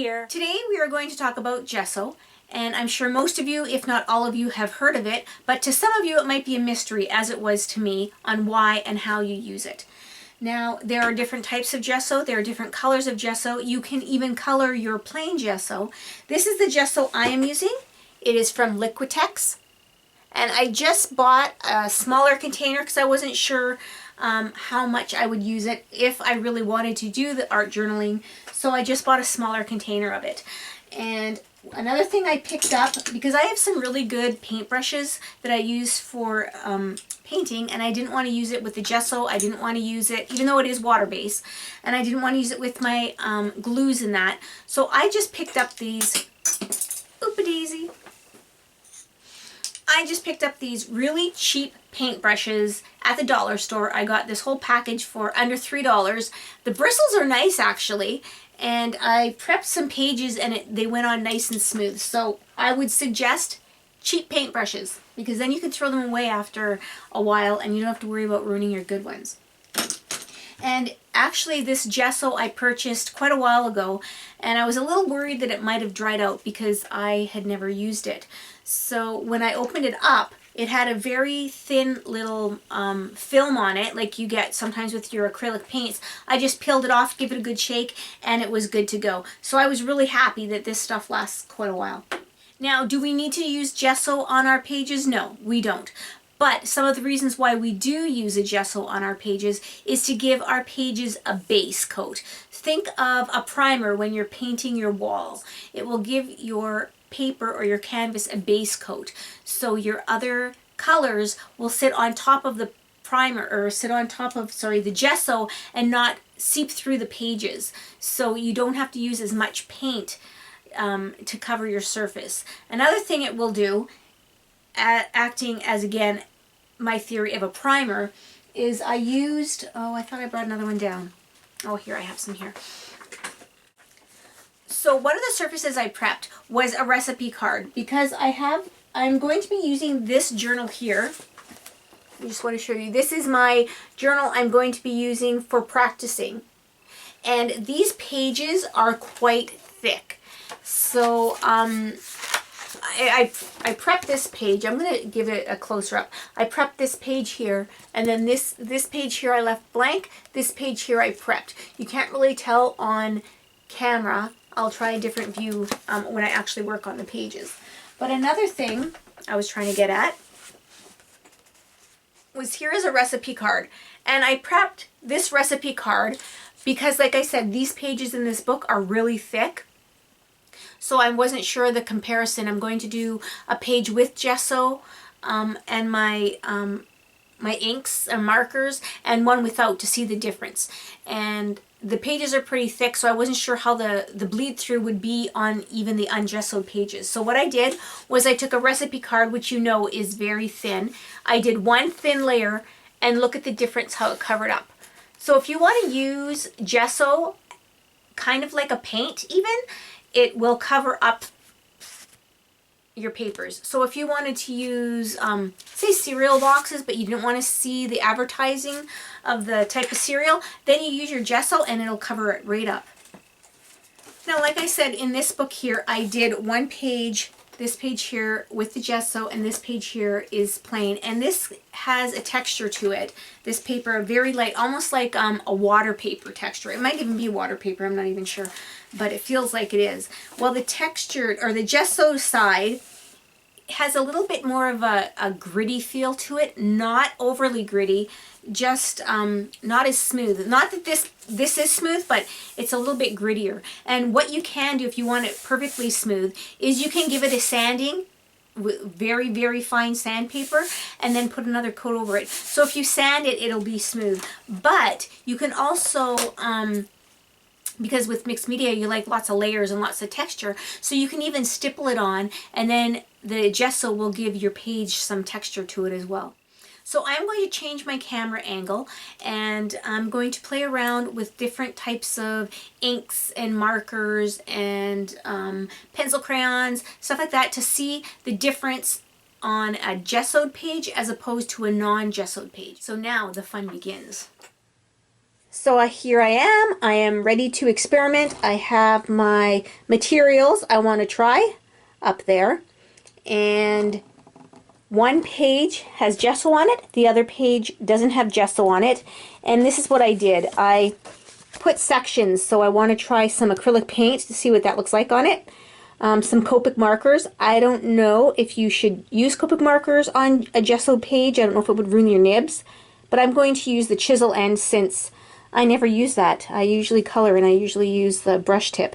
here. Today we are going to talk about gesso, and I'm sure most of you, if not all of you, have heard of it, but to some of you it might be a mystery, as it was to me, on why and how you use it. Now, there are different types of gesso, there are different colors of gesso. You can even color your plain gesso. This is the gesso I am using. It is from Liquitex, and I just bought a smaller container because I wasn't sure how much I would use it if I really wanted to do the art journaling, so I just bought a smaller container of it. And another thing I picked up, because I have some really good paintbrushes that I use for painting, and I didn't want to use it with the gesso. I didn't want to use it, even though it is water-based, and I didn't want to use it with my glues and that. So I just picked up these, oop-a-daisy. I just picked up these really cheap paintbrushes at the dollar store. I got this whole package for under $3. The bristles are nice, actually, and I prepped some pages and they went on nice and smooth. So I would suggest cheap paintbrushes, because then you can throw them away after a while and you don't have to worry about ruining your good ones. And actually, this gesso I purchased quite a while ago, and I was a little worried that it might have dried out because I had never used it. So when I opened it up, it had a very thin little film on it, like you get sometimes with your acrylic paints. I just peeled it off, give it a good shake, and it was good to go. So I was really happy that this stuff lasts quite a while. Now, do we need to use gesso on our pages? No, we don't. But some of the reasons why we do use a gesso on our pages is to give our pages a base coat. Think of a primer when you're painting your walls. It will give your paper or your canvas a base coat, so your other colors will sit on top of the primer, or sit on top of, the gesso, and not seep through the pages. So you don't have to use as much paint to cover your surface. Another thing it will do, acting as, again, my theory of a primer, is I used, I thought I brought another one down. Oh, here, I have some here. So one of the surfaces I prepped was a recipe card, because I'm going to be using this journal here. I just want to show you. This is my journal I'm going to be using for practicing. And these pages are quite thick. So I prepped this page. I'm going to give it a closer up. I prepped this page here, and then this page here I left blank. This page here I prepped. You can't really tell on camera. I'll try a different view when I actually work on the pages. But another thing I was trying to get at was, here is a recipe card. And I prepped this recipe card because, like I said, these pages in this book are really thick. So I wasn't sure of the comparison. I'm going to do a page with gesso and my inks and markers, and one without, to see the difference. And the pages are pretty thick, so I wasn't sure how the bleed through would be on even the ungessoed pages. So what I did was I took a recipe card, which you know is very thin. I did one thin layer, and look at the difference how it covered up. So if you want to use gesso kind of like a paint even, it will cover up your papers. So if you wanted to use, say, cereal boxes, but you didn't want to see the advertising of the type of cereal, then you use your gesso and it'll cover it right up. Now, like I said, in this book here, I did one page, this page here with the gesso, and this page here is plain. And this has a texture to it. This paper, very light, almost like a water paper texture. It might even be water paper, I'm not even sure, but it feels like it is. Well, the textured, or the gesso side, has a little bit more of a gritty feel to it. Not overly gritty, just not as smooth. Not that this is smooth, but it's a little bit grittier. And what you can do if you want it perfectly smooth is you can give it a sanding with very, very fine sandpaper, and then put another coat over it. So if you sand it, it'll be smooth. But you can also, because with mixed media you like lots of layers and lots of texture, so you can even stipple it on, and then the gesso will give your page some texture to it as well. So I'm going to change my camera angle, and I'm going to play around with different types of inks and markers and pencil crayons, stuff like that, to see the difference on a gessoed page as opposed to a non-gessoed page. So now the fun begins. So here I am ready to experiment. I have my materials I want to try up there, and one page has gesso on it, the other page doesn't have gesso on it, and this is what I did. I put sections, so I want to try some acrylic paint to see what that looks like on it. Some Copic markers. I don't know if you should use Copic markers on a gesso page. I don't know if it would ruin your nibs, but I'm going to use the chisel end since I never use that. I usually color and I usually use the brush tip.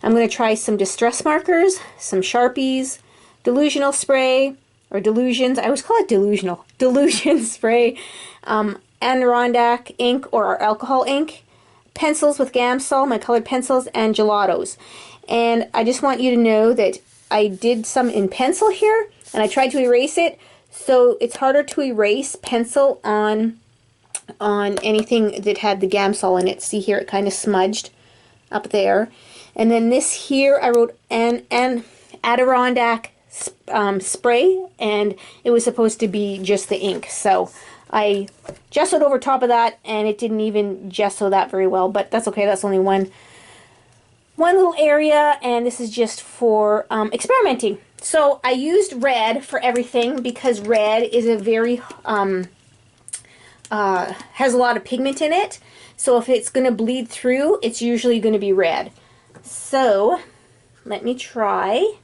I'm going to try some distress markers, some Sharpies, delusional spray, or delusions. I always call it delusional. Delusion spray, Adirondack ink or alcohol ink, pencils with Gamsol, my colored pencils, and gelatos. And I just want you to know that I did some in pencil here, and I tried to erase it, so it's harder to erase pencil on anything that had the Gamsol in it. See here, it kind of smudged up there. And then this here, I wrote an Adirondack spray, and it was supposed to be just the ink. So I gessoed over top of that, and it didn't even gesso that very well, but that's okay. That's only one little area, and this is just for experimenting. So I used red for everything because red is a very has a lot of pigment in it. So if it's going to bleed through, it's usually going to be red. So let me try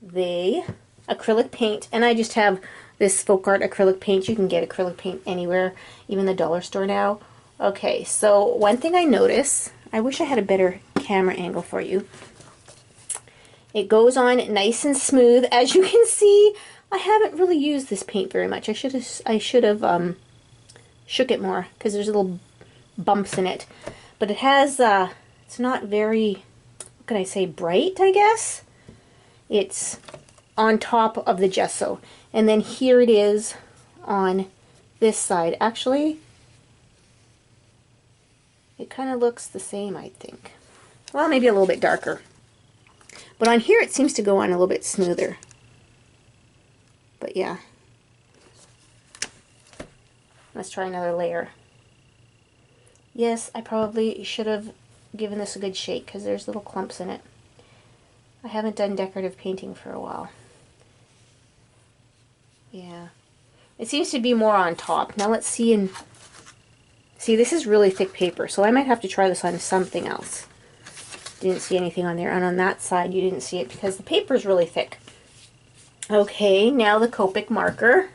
the acrylic paint, and I just have this folk art acrylic paint. You can get acrylic paint anywhere, even the dollar store now. Okay, so one thing I notice, I wish I had a better camera angle for you. It goes on nice and smooth. As you can see, I haven't really used this paint very much. I should have shook it more because there's little bumps in it. But it has it's not very, what can I say, bright, I guess. It's on top of the gesso, and then here it is on this side. Actually, it kind of looks the same, I think. Well, maybe a little bit darker. But on here it seems to go on a little bit smoother. But yeah. Let's try another layer. Yes, I probably should have given this a good shake because there's little clumps in it. I haven't done decorative painting for a while. Yeah. It seems to be more on top. Now let's see and see, this is really thick paper, so I might have to try this on something else. Didn't see anything on there, and on that side you didn't see it because the paper is really thick. Okay, now the Copic marker.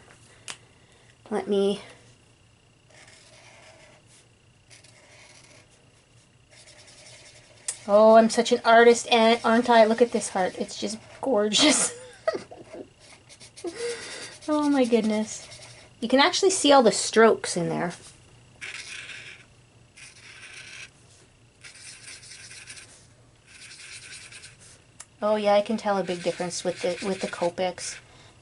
Let me Oh, I'm such an artist, aren't I? Look at this heart. It's just gorgeous. Oh my goodness. You can actually see all the strokes in there. Oh yeah, I can tell a big difference with the Copics.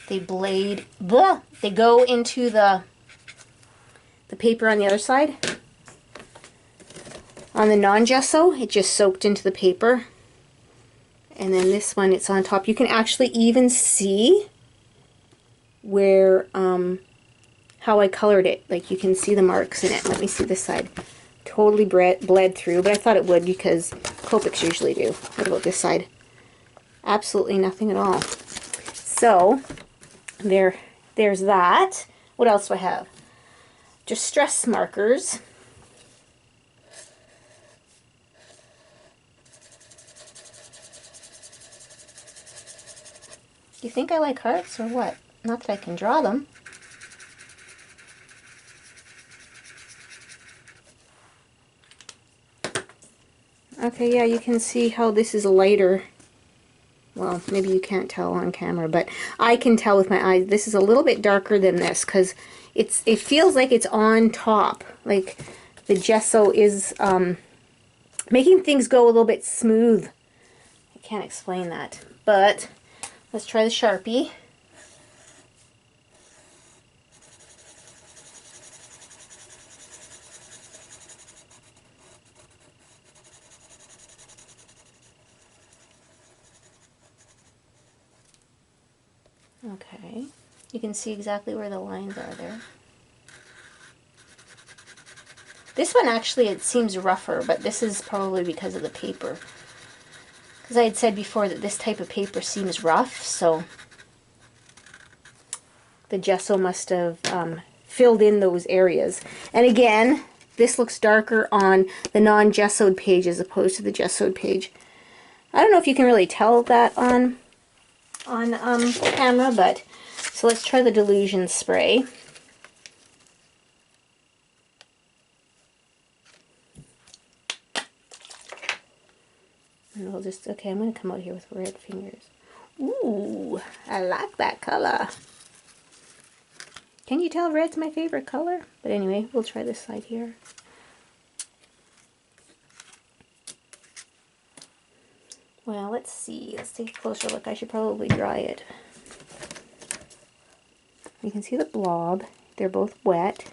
They blade, blah, they go into the paper on the other side. On the non-gesso, it just soaked into the paper. And then this one, it's on top. You can actually even see where, how I colored it. Like, you can see the marks in it. Let me see this side. Totally bled through, but I thought it would because Copics usually do. What about this side? Absolutely nothing at all. So, there's that. What else do I have? Distress markers. Do you think I like hearts or what? Not that I can draw them. Okay, yeah, you can see how this is lighter. Well, maybe you can't tell on camera, but I can tell with my eyes. This is a little bit darker than this because it feels like it's on top. Like the gesso is making things go a little bit smooth. I can't explain that, but let's try the Sharpie. Okay, you can see exactly where the lines are there. This one actually, it seems rougher, but this is probably because of the paper. Because I had said before that this type of paper seems rough, so the gesso must have filled in those areas. And again, this looks darker on the non-gessoed page as opposed to the gessoed page. I don't know if you can really tell that on camera, but so let's try the Delusion spray. And we'll just, okay, I'm going to come out here with red fingers. Ooh, I like that color. Can you tell red's my favorite color? But anyway, we'll try this side here. Well, let's see. Let's take a closer look. I should probably dry it. You can see the blob. They're both wet.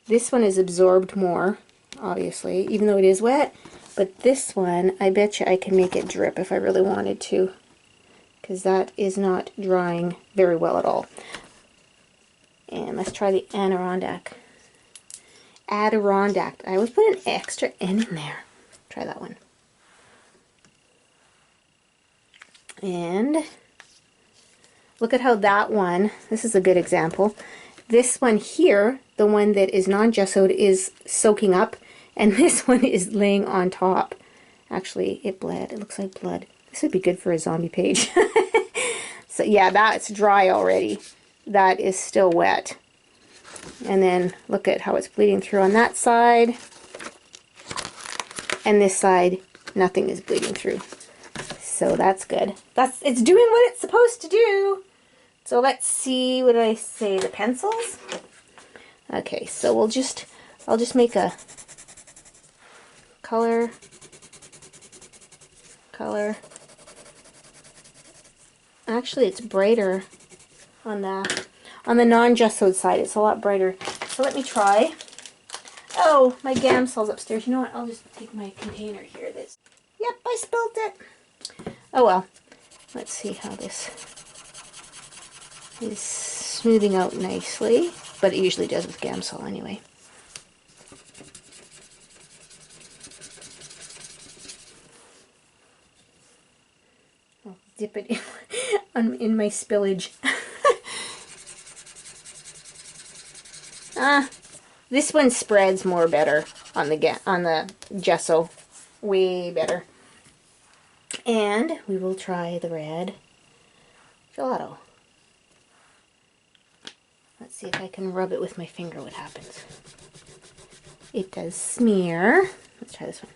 This one is absorbed more, obviously, even though it is wet. But this one, I bet you I can make it drip if I really wanted to, because that is not drying very well at all. And let's try the Adirondack. Adirondack. I always put an extra N in there. Try that one. And look at how that one, this is a good example. This one here, the one that is non-gessoed, is soaking up, and this one is laying on top. Actually, it bled. It looks like blood. This would be good for a zombie page. So yeah, that's dry already. That is still wet. And then look at how it's bleeding through on that side. And this side, nothing is bleeding through. So that's good. It's doing what it's supposed to do. So let's see, what did I say, the pencils? Okay, so I'll just make a color. Actually, it's brighter on the non-gessoed side. It's a lot brighter. So let me try. Oh, my Gamsol's upstairs. You know what? I'll just take my container here. Yep, I spilled it. Oh well. Let's see how this is smoothing out nicely. But it usually does with Gamsol anyway. I'll dip it in my spillage. This one spreads more better on the gesso. Way better. And we will try the red gelato. Let's see if I can rub it with my finger, what happens. It does smear. Let's try this one.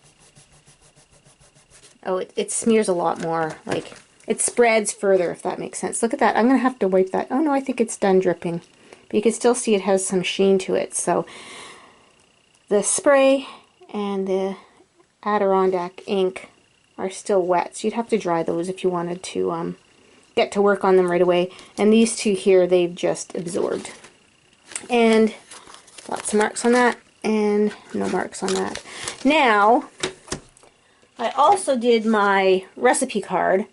Oh, it smears a lot more. Like, it spreads further, if that makes sense. Look at that. I'm going to have to wipe that. Oh no, I think it's done dripping. But you can still see it has some sheen to it. So the spray and the Adirondack ink are still wet. So you'd have to dry those if you wanted to get to work on them right away. And these two here, they've just absorbed. And lots of marks on that and no marks on that. Now, I also did my recipe card.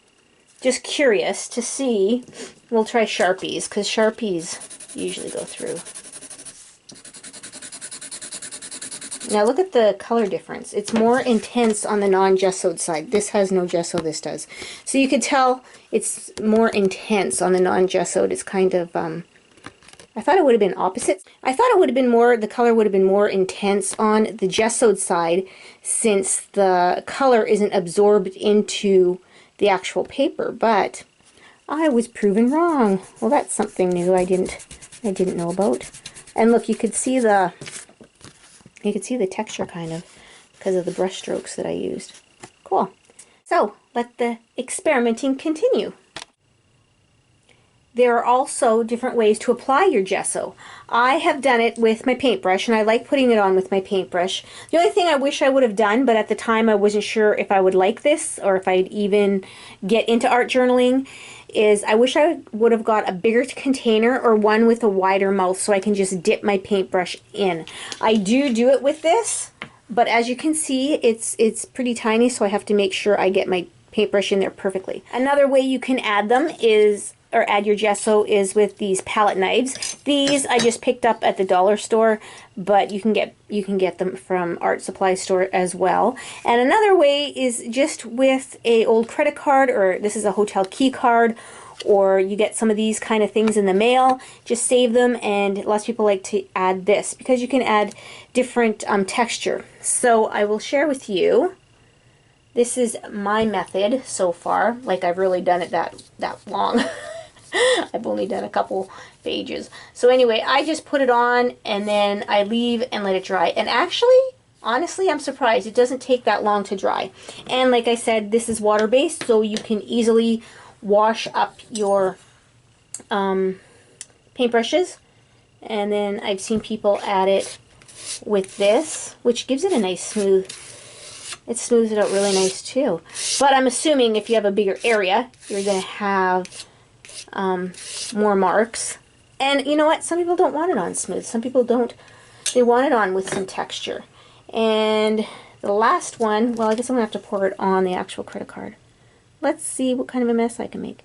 Just curious to see. We'll try Sharpies, because Sharpies usually go through. Now look at the color difference. It's more intense on the non-gessoed side. This has no gesso, this does. So you could tell it's more intense on the non-gessoed. It's kind of, I thought it would have been opposite. I thought it would have been more, the color would have been more intense on the gessoed side, since the color isn't absorbed into the actual paper, but I was proven wrong. Well, that's something new I didn't know about. And look, you could see the texture kind of because of the brush strokes that I used. Cool. So let the experimenting continue. There are also different ways to apply your gesso. I have done it with my paintbrush, and I like putting it on with my paintbrush. The only thing I wish I would have done, but at the time I wasn't sure if I would like this or if I'd even get into art journaling, is I wish I would have got a bigger container or one with a wider mouth so I can just dip my paintbrush in. I do it with this, but as you can see, it's pretty tiny, so I have to make sure I get my paintbrush in there perfectly. Another way you can add them is or add your gesso is with these palette knives. These I just picked up at the dollar store, but you can get them from art supply store as well. And another way is just with a old credit card, or this is a hotel key card, or you get some of these kind of things in the mail. Just save them, and lots of people like to add this because you can add different texture. So I will share with you. This is my method so far. Like, I've really done it that long. I've only done a couple pages. So anyway, I just put it on and then I leave and let it dry. And actually, honestly, I'm surprised. It doesn't take that long to dry. And like I said, this is water-based, so you can easily wash up your paintbrushes. And then I've seen people add it with this, which gives it a nice smooth. It smooths it out really nice too. But I'm assuming if you have a bigger area, you're going to have more marks. And you know what? Some people don't want it on smooth. Some people don't. They want it on with some texture. And the last one, well, I guess I'm going to have to pour it on the actual credit card. Let's see what kind of a mess I can make.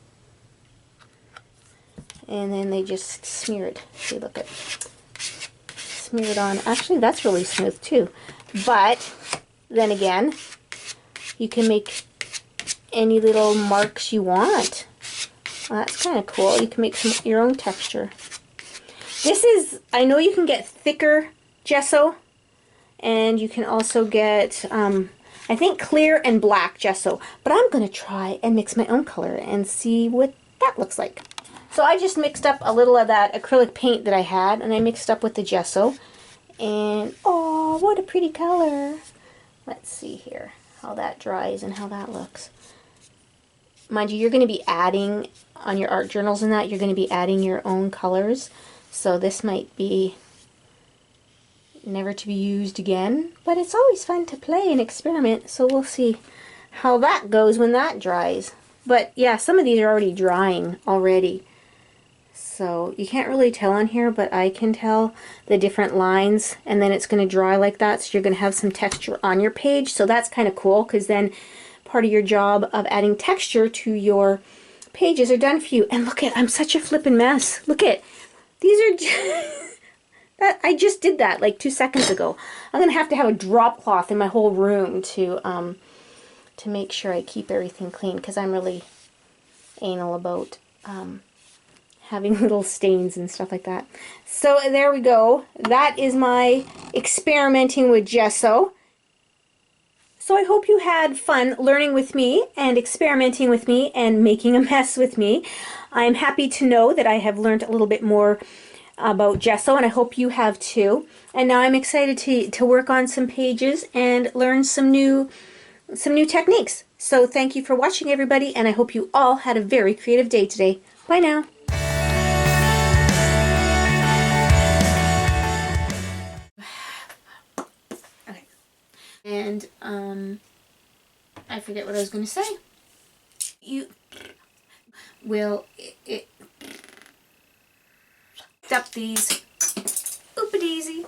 And then they just smear it. See, look at smear it on. Actually, that's really smooth too. But then again, you can make any little marks you want. Well, that's kind of cool. You can make your own texture. This is, I know you can get thicker gesso, and you can also get, I think, clear and black gesso. But I'm going to try and mix my own color and see what that looks like. So I just mixed up a little of that acrylic paint that I had, and I mixed up with the gesso. And, oh, what a pretty color. Let's see here how that dries and how that looks. Mind you, you're going to be adding, on your art journals and that, you're going to be adding your own colors. So this might be never to be used again. But it's always fun to play and experiment. So we'll see how that goes when that dries. But yeah, some of these are already drying already. So you can't really tell on here, but I can tell the different lines, and then it's going to dry like that, so you're going to have some texture on your page. So that's kind of cool, because then part of your job of adding texture to your pages are done for you. And look at, I'm such a flippin' mess. Look at, these are that I just did that like 2 seconds ago. I'm going to have a drop cloth in my whole room to make sure I keep everything clean, because I'm really anal about having little stains and stuff like that. So there we go. That is my experimenting with gesso. So I hope you had fun learning with me and experimenting with me and making a mess with me. I'm happy to know that I have learned a little bit more about gesso, and I hope you have too. And now I'm excited to work on some pages and learn some new techniques. So thank you for watching, everybody, and I hope you all had a very creative day today. Bye now. And I forget what I was going to say. You will up these. Oop-a-daisy.